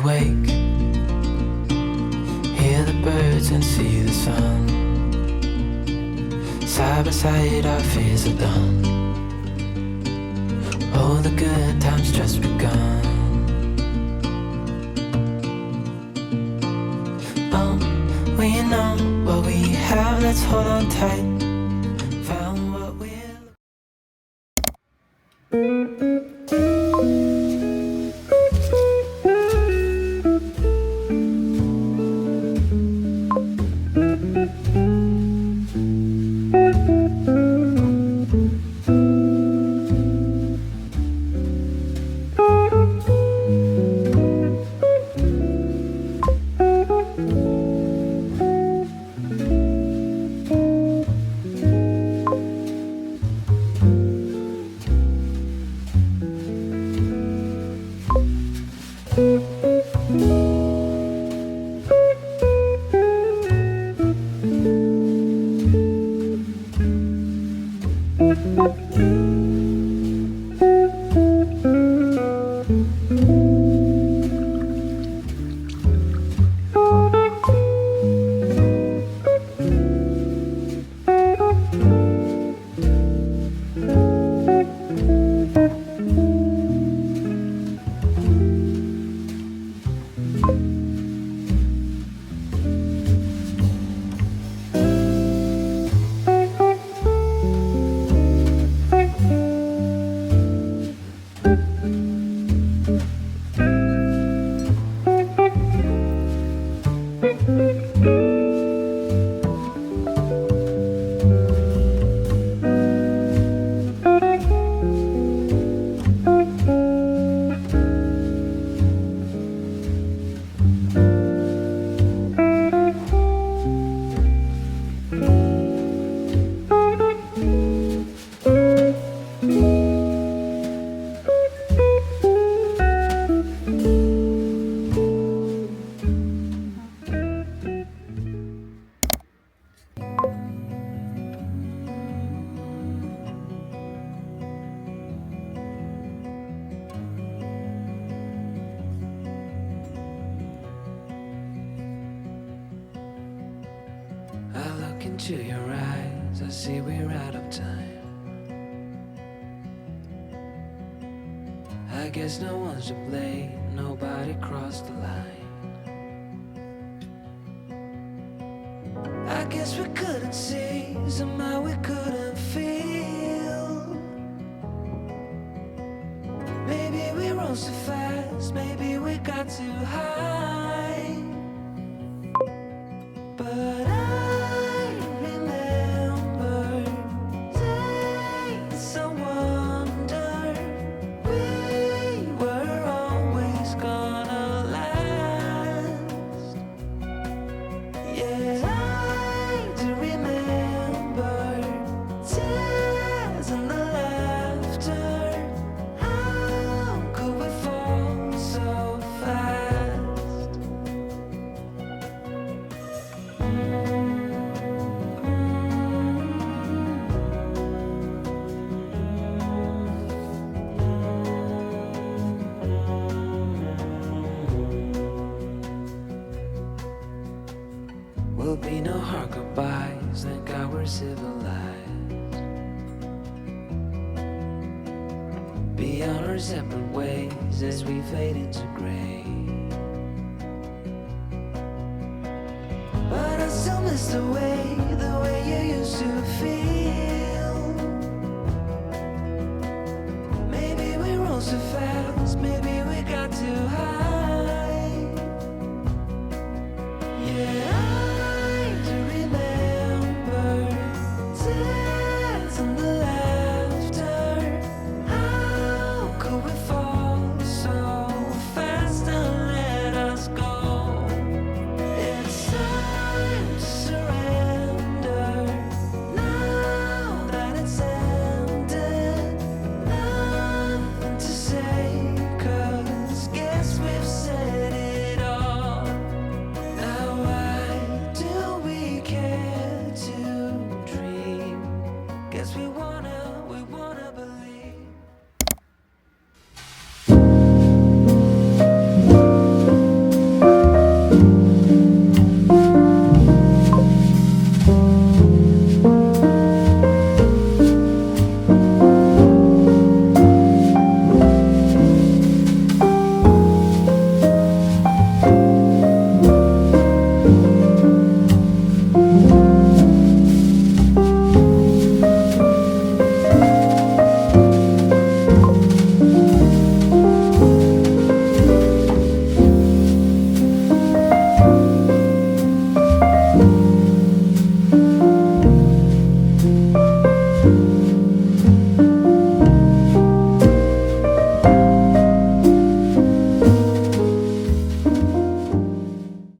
wake, hear the birds and see the sun. Side by side our fears are done. Oh, the good times just begun. Oh, we know what we have, let's hold on tight. Found what we're into your eyes, I see we're out of time. I guess no one's to blame, nobody crossed the line. I guess we couldn't see, somehow we couldn't feel. Maybe we rose too fast, maybe we got too high. But will be no hard goodbyes, thank God we're civilized. Be on our separate ways as we fade into gray. But I still miss the way you used to feel.